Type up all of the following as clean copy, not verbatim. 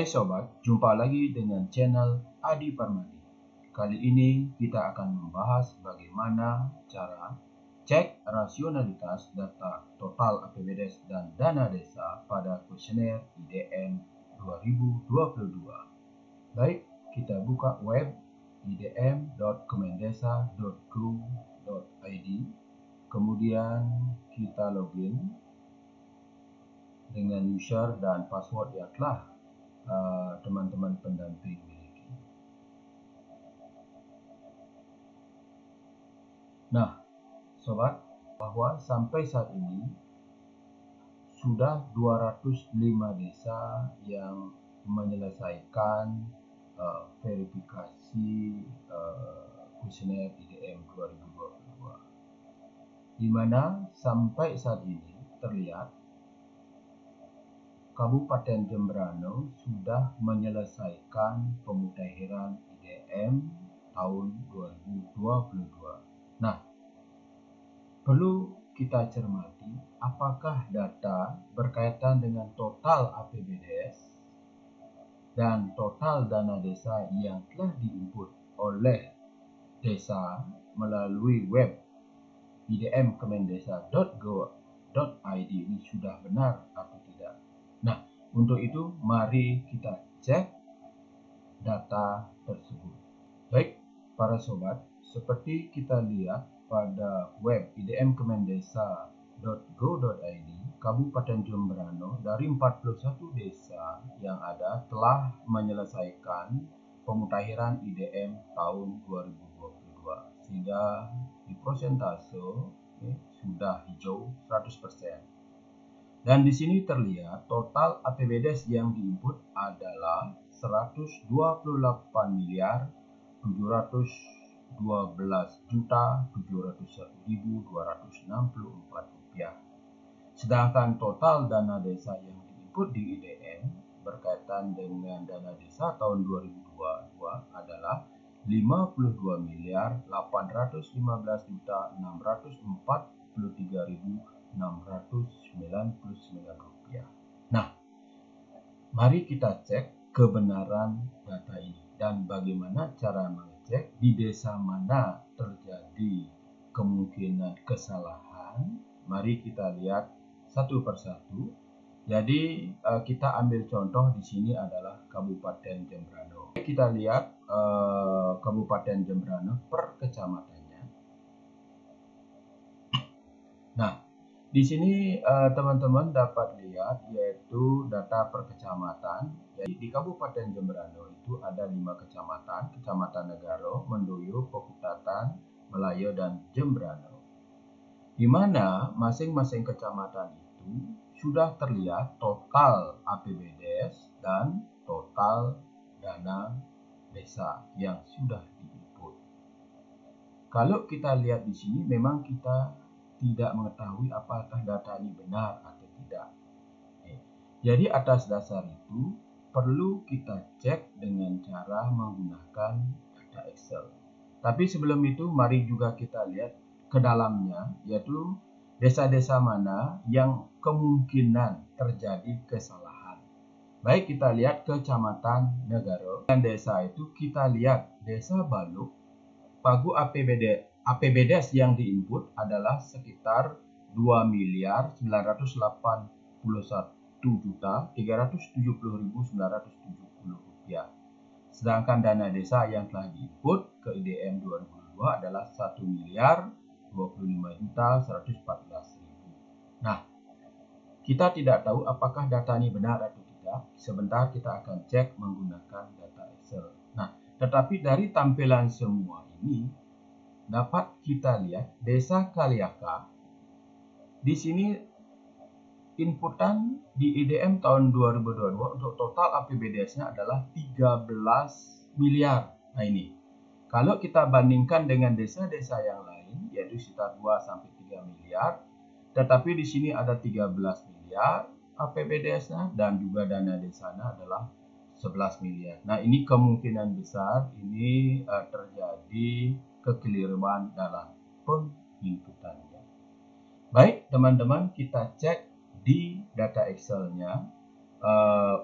Hai sobat, jumpa lagi dengan channel Adi Parmadi. Kali ini kita akan membahas bagaimana cara cek rasionalitas data total APBDes dan dana desa pada kuesioner IDM 2022. Baik, kita buka web idm.kemendesa.go.id, kemudian kita login dengan user dan password yang telah teman-teman pendamping miliki. Nah, sobat, bahwa sampai saat ini sudah 205 desa yang menyelesaikan verifikasi kuesioner IDM 2022, di mana sampai saat ini terlihat Kabupaten Jemberana sudah menyelesaikan pemutahiran IDM tahun 2022. Nah, perlu kita cermati apakah data berkaitan dengan total APBDes dan total dana desa yang telah diinput oleh desa melalui web idm.kemendesa.go.id ini sudah benar atau tidak. Nah, untuk itu mari kita cek data tersebut. Baik, para sobat, seperti kita lihat pada web idm.kemendesa.go.id, Kabupaten Jemberana dari 41 desa yang ada telah menyelesaikan pemutahiran IDM tahun 2022, sehingga di persentase sudah hijau 100%. Dan di sini terlihat total APBDes yang diinput adalah 128.712.701.264 rupiah. Sedangkan total dana desa yang diinput di IDM berkaitan dengan dana desa tahun 2022 adalah 52.815.643.699 rupiah. Nah, mari kita cek kebenaran data ini dan bagaimana cara mengecek di desa mana terjadi kemungkinan kesalahan. Mari kita lihat satu persatu. Jadi kita ambil contoh di sini adalah Kabupaten Jemberana. Kita lihat Kabupaten Jemberana per kecamatannya. Nah, di sini teman-teman dapat lihat yaitu data per kecamatan. Jadi di Kabupaten Jemberana itu ada 5 kecamatan: Kecamatan Negara, Mendoyo, Pekutatan, Melayu, dan Jemberana. Di mana masing-masing kecamatan itu sudah terlihat total APBDes dan total dana desa yang sudah diinput. Kalau kita lihat di sini, memang kita tidak mengetahui apakah data ini benar atau tidak. Jadi atas dasar itu perlu kita cek dengan cara menggunakan data Excel. Tapi sebelum itu mari juga kita lihat ke dalamnya, yaitu desa-desa mana yang kemungkinan terjadi kesalahan. Baik, kita lihat Kecamatan Negara. Dan desa itu kita lihat Desa Baluk, pagu APBDes yang diinput adalah sekitar 2.881.370.970 rupiah. Sedangkan dana desa yang telah diinput ke IDM 2022 adalah 1.025.114.000. Nah, kita tidak tahu apakah data ini benar atau tidak. Sebentar kita akan cek menggunakan data Excel. Nah, tetapi dari tampilan semua ini dapat kita lihat Desa Kaliaka. Di sini inputan di IDM tahun 2022 untuk total APBDes-nya adalah 13 miliar. Nah ini, kalau kita bandingkan dengan desa-desa yang lain, yaitu sekitar 2-3 miliar, tetapi di sini ada 13 miliar APBDes-nya dan juga dana desanya adalah 11 miliar. Nah ini kemungkinan besar ini terjadi kekeliruan dalam penginputannya. Baik teman-teman, kita cek di data Excel-nya.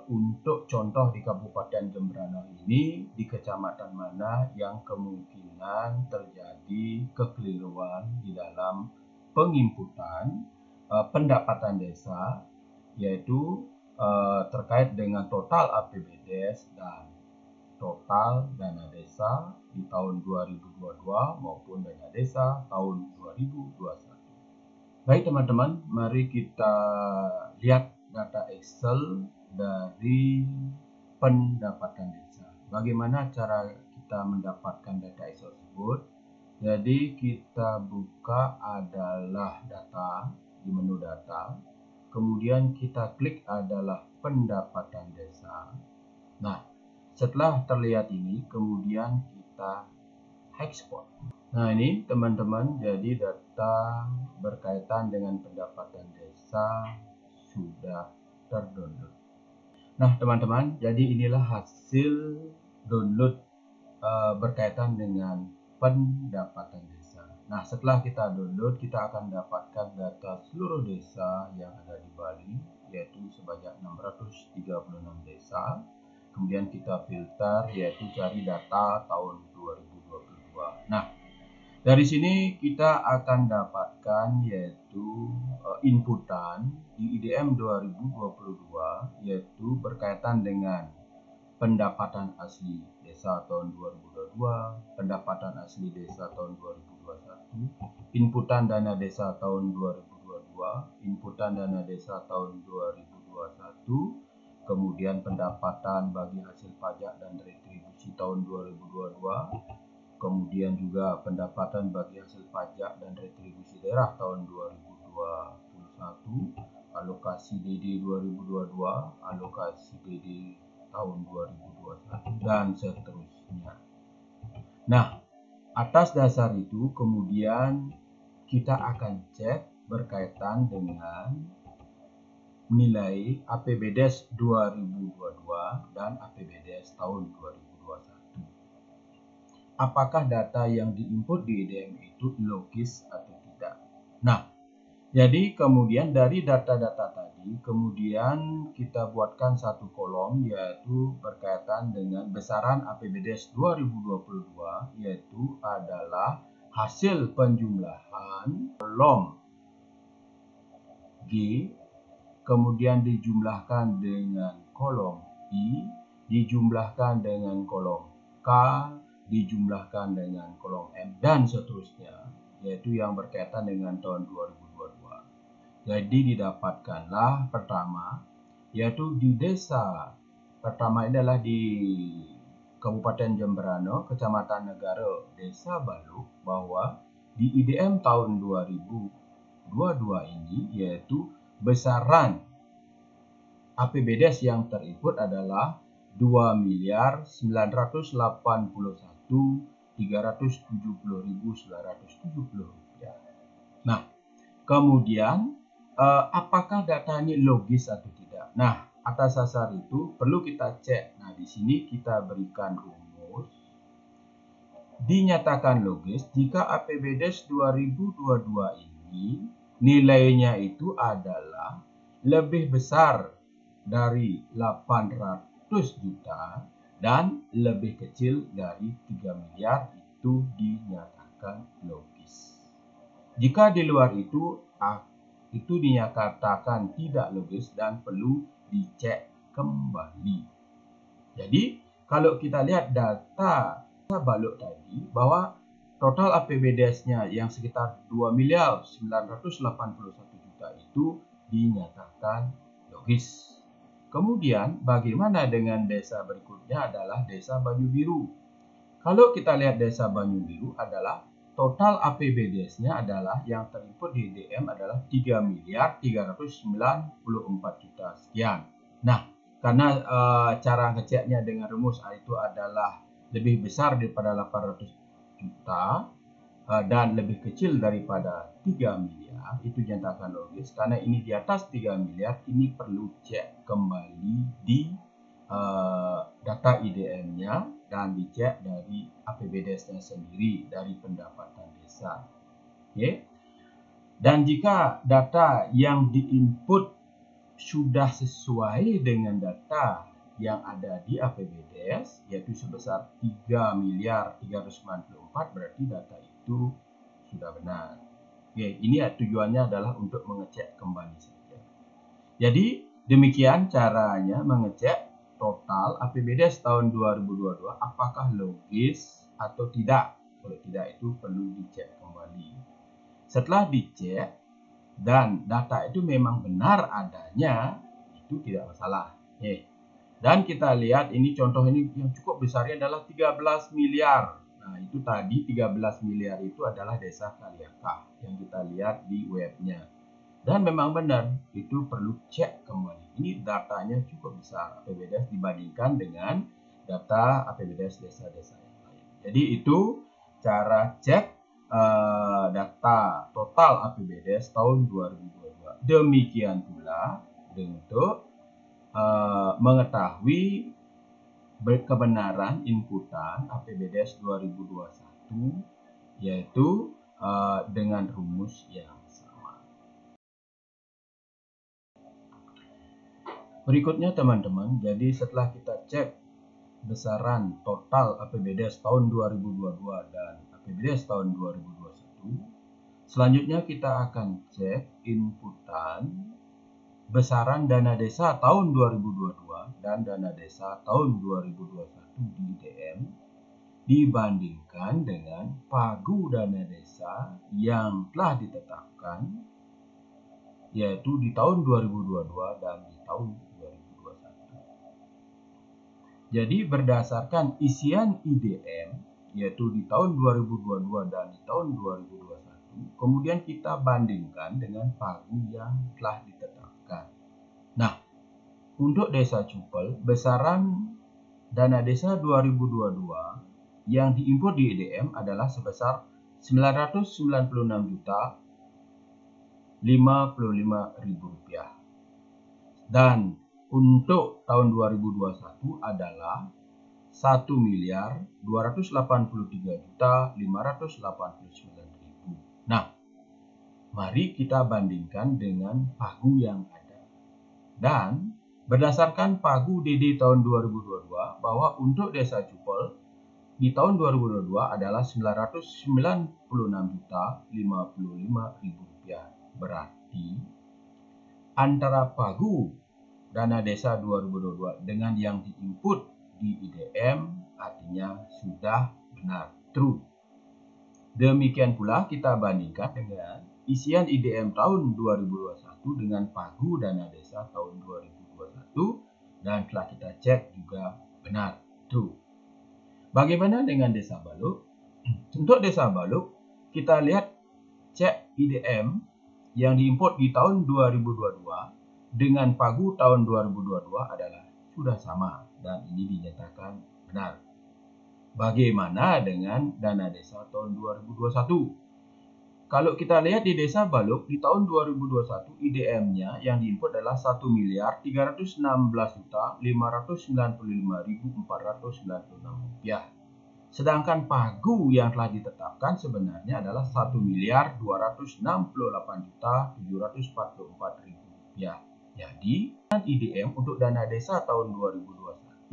untuk contoh di Kabupaten Jemberana ini, di kecamatan mana yang kemungkinan terjadi kekeliruan di dalam penginputan pendapatan desa, yaitu terkait dengan total APBDes dan total dana desa di tahun 2022 maupun dana desa tahun 2021. Baik teman-teman, mari kita lihat data Excel dari pendapatan desa. Bagaimana cara kita mendapatkan data Excel tersebut? Jadi kita buka adalah data di menu data, kemudian kita klik adalah pendapatan desa. Nah, setelah terlihat ini, kemudian kita export. Nah, ini teman-teman, jadi data berkaitan dengan pendapatan desa sudah terdownload. Nah, teman-teman, jadi inilah hasil download berkaitan dengan pendapatan desa. Nah, setelah kita download, kita akan dapatkan data seluruh desa yang ada di Bali, yaitu sebanyak 636 desa. Kemudian kita filter, yaitu cari data tahun 2022. Nah, dari sini kita akan dapatkan yaitu inputan di IDM 2022, yaitu berkaitan dengan pendapatan asli desa tahun 2022, pendapatan asli desa tahun 2021, inputan dana desa tahun 2022, inputan dana desa tahun 2021, kemudian pendapatan bagi hasil pajak dan retribusi tahun 2022, kemudian juga pendapatan bagi hasil pajak dan retribusi daerah tahun 2021, alokasi DD 2022, alokasi DD tahun 2021, dan seterusnya. Nah, atas dasar itu kemudian kita akan cek berkaitan dengan nilai APBDes 2022 dan APBDes tahun 2021. Apakah data yang diinput di IDM itu logis atau tidak? Nah, jadi kemudian dari data-data tadi, kemudian kita buatkan satu kolom yaitu berkaitan dengan besaran APBDes 2022, yaitu adalah hasil penjumlahan kolom G, kemudian dijumlahkan dengan kolom I, dijumlahkan dengan kolom K, dijumlahkan dengan kolom M, dan seterusnya, yaitu yang berkaitan dengan tahun 2022. Jadi didapatkanlah pertama, yaitu di desa pertama adalah di Kabupaten Jemberana, Kecamatan Negara, Desa Baluk, bahwa di IDM tahun 2022 ini, yaitu besaran APBDes yang terinput adalah 2.981.370.970 rupiah. Nah, kemudian apakah data ini logis atau tidak? Nah, atas dasar itu perlu kita cek. Nah, di sini kita berikan rumus. Dinyatakan logis jika APBDes 2022 ini nilainya itu adalah lebih besar dari 800 juta dan lebih kecil dari 3 miliar, itu dinyatakan logis. Jika di luar itu dinyatakan tidak logis dan perlu dicek kembali. Jadi, kalau kita lihat data Baluk tadi, bahwa total APBDes-nya yang sekitar 2.981.000.000 itu dinyatakan logis. Kemudian bagaimana dengan desa berikutnya adalah Desa Banyu Biru. Kalau kita lihat Desa Banyu Biru adalah total APBDes-nya adalah yang terinput di IDM adalah 3.394.000.000 sekian. Nah, karena cara ngeceknya dengan rumus itu adalah lebih besar daripada 800 juta dan lebih kecil daripada 3 miliar, itu dinyatakan logis. Karena ini di atas 3 miliar, ini perlu cek kembali di data IDM-nya dan dicek dari APBDes-nya sendiri, dari pendapatan desa. Okay? Dan jika data yang diinput sudah sesuai dengan data yang ada di APBDes, yaitu sebesar 3.394, berarti data itu sudah benar. Oke, ini tujuannya adalah untuk mengecek kembali saja. Jadi demikian caranya mengecek total APBDes tahun 2022 apakah logis atau tidak. Kalau tidak itu perlu dicek kembali. Setelah dicek dan data itu memang benar adanya, itu tidak masalah. Dan kita lihat ini contoh ini yang cukup besarnya adalah 13 miliar. Nah, itu tadi 13 miliar itu adalah Desa Kaliakah yang kita lihat di webnya. Dan memang benar, itu perlu cek kembali. Ini datanya cukup besar APBDes dibandingkan dengan data APBDes desa-desa yang lain. Jadi itu cara cek data total APBDes tahun 2022. Demikian pula untuk mengetahui kebenaran inputan APBDes 2021, yaitu dengan rumus yang sama. Berikutnya teman-teman, jadi setelah kita cek besaran total APBDes tahun 2022 dan APBDes tahun 2021, selanjutnya kita akan cek inputan besaran dana desa tahun 2022 dan dana desa tahun 2021 di IDM dibandingkan dengan pagu dana desa yang telah ditetapkan, yaitu di tahun 2022 dan di tahun 2021. Jadi berdasarkan isian IDM, yaitu di tahun 2022 dan di tahun 2021, kemudian kita bandingkan dengan pagu yang telah ditetapkan. Nah, untuk Desa Cupel, besaran dana desa 2022 yang diimport di IDM adalah sebesar Rp996.055.000. Dan untuk tahun 2021 adalah Rp1.283.589.000. Nah, mari kita bandingkan dengan pagu yang ada. Dan berdasarkan pagu DD tahun 2022 bahwa untuk Desa Cupel di tahun 2022 adalah Rp996.055.000. Berarti antara pagu dana desa 2022 dengan yang diinput di IDM artinya sudah benar, true. Demikian pula kita bandingkan dengan isian IDM tahun 2021 dengan pagu dana desa tahun 2021 dan telah kita cek juga benar, true. Bagaimana dengan Desa Baluk? Untuk Desa Baluk, kita lihat cek IDM yang diimport di tahun 2022 dengan pagu tahun 2022 adalah sudah sama dan ini dinyatakan benar. Bagaimana dengan dana desa tahun 2021? Kalau kita lihat di Desa Baluk di tahun 2021 IDM-nya yang diinput adalah Rp1.316.595.496. Sedangkan pagu yang telah ditetapkan sebenarnya adalah Rp1.268.744.000. Jadi IDM untuk dana desa tahun 2021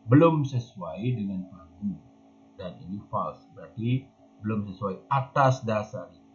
belum sesuai dengan pagu dan ini false, berarti belum sesuai atas dasar itu.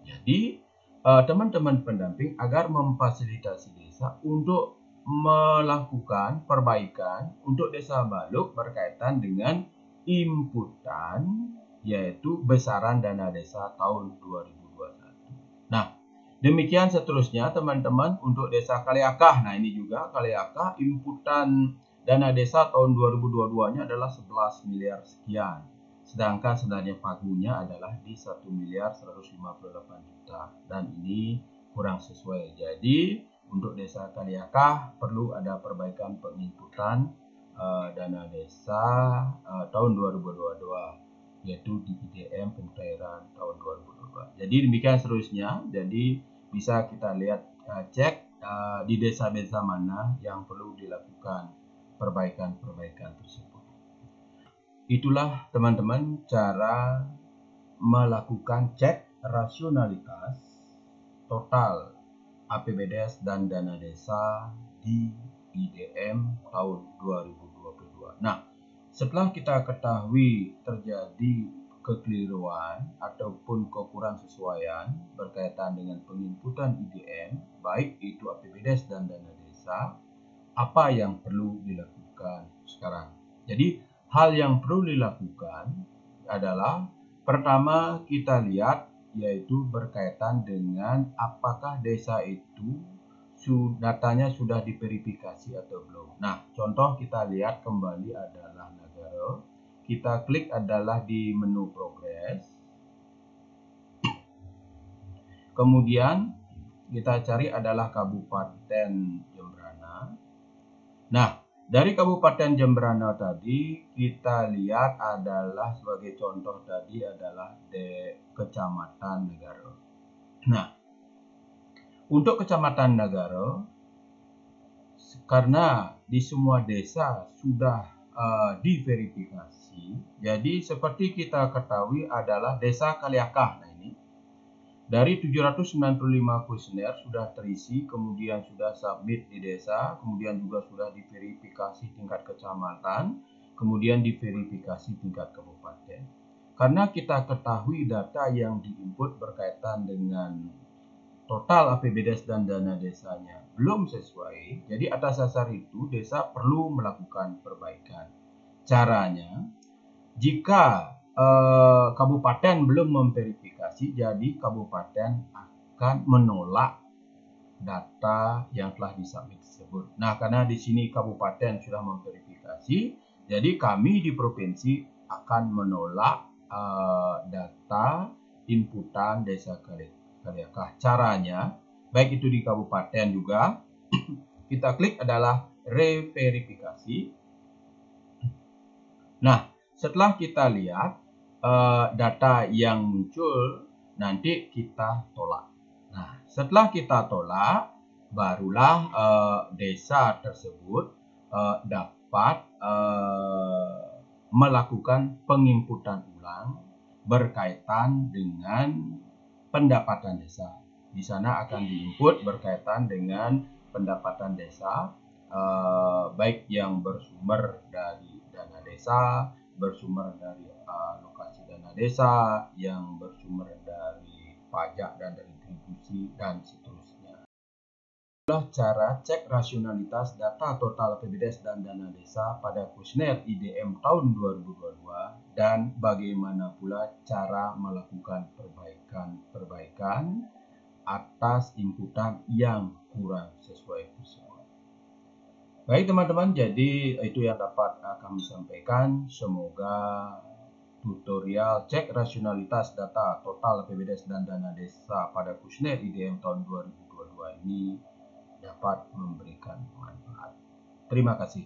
Jadi teman-teman pendamping agar memfasilitasi desa untuk melakukan perbaikan untuk Desa Baluk berkaitan dengan inputan yaitu besaran dana desa tahun 2021. Nah, demikian seterusnya teman-teman untuk Desa Kaliakah. Nah, ini juga Kaliakah inputan dana desa tahun 2022-nya adalah 11 miliar sekian. Sedangkan sebenarnya pagunya adalah di 1.158.000.000 dan ini kurang sesuai. Jadi untuk Desa Kaliakah perlu ada perbaikan penginputan dana desa tahun 2022 yaitu di IDM pencairan tahun 2022. Jadi demikian seterusnya. Jadi bisa kita lihat cek di desa-desa mana yang perlu dilakukan perbaikan-perbaikan tersebut. Itulah teman-teman cara melakukan cek rasionalitas total APBDes dan dana desa di IDM tahun 2022. Nah, setelah kita ketahui terjadi kekeliruan ataupun kekurang sesuaian berkaitan dengan penginputan IDM, baik itu APBDes dan dana desa, apa yang perlu dilakukan sekarang? Jadi, hal yang perlu dilakukan adalah pertama kita lihat yaitu berkaitan dengan apakah desa itu datanya sudah diverifikasi atau belum. Nah, contoh kita lihat kembali adalah negara. Kita klik adalah di menu progres. Kemudian kita cari adalah Kabupaten Jembrana. Nah, dari Kabupaten Jembrana tadi kita lihat adalah sebagai contoh tadi adalah Kecamatan Negara. Nah, untuk Kecamatan Negara, karena di semua desa sudah diverifikasi, jadi seperti kita ketahui adalah Desa Kaliakah. Nah, ini dari 795 kuesioner sudah terisi, kemudian sudah submit di desa, kemudian juga sudah diverifikasi tingkat kecamatan, kemudian diverifikasi tingkat kabupaten. Karena kita ketahui data yang diinput berkaitan dengan total APBDes dan dana desanya belum sesuai, jadi atas dasar itu desa perlu melakukan perbaikan. Caranya, jika kabupaten belum memverifikasi, jadi kabupaten akan menolak data yang telah disubmit tersebut. Nah, karena di sini kabupaten sudah memverifikasi, jadi kami di provinsi akan menolak data inputan desa Kaliakah. Caranya, baik itu di kabupaten juga, kita klik adalah reverifikasi. Nah, setelah kita lihat data yang muncul, nanti kita tolak. Nah, setelah kita tolak, barulah desa tersebut dapat melakukan penginputan ulang berkaitan dengan pendapatan desa. Di sana akan diinput berkaitan dengan pendapatan desa, baik yang bersumber dari dana desa, bersumber dari alokasi dana desa, yang bersumber dari pajak dan retribusi, dan seterusnya. Itulah cara cek rasionalitas data total APBDes dan dana desa pada kuesioner IDM tahun 2022 dan bagaimana pula cara melakukan perbaikan atas inputan yang kurang sesuai tersebut. Baik teman-teman, jadi itu yang dapat kami sampaikan. Semoga tutorial cek rasionalitas data total APBDes dan dana desa pada kuesioner IDM tahun 2022 ini dapat memberikan manfaat. Terima kasih.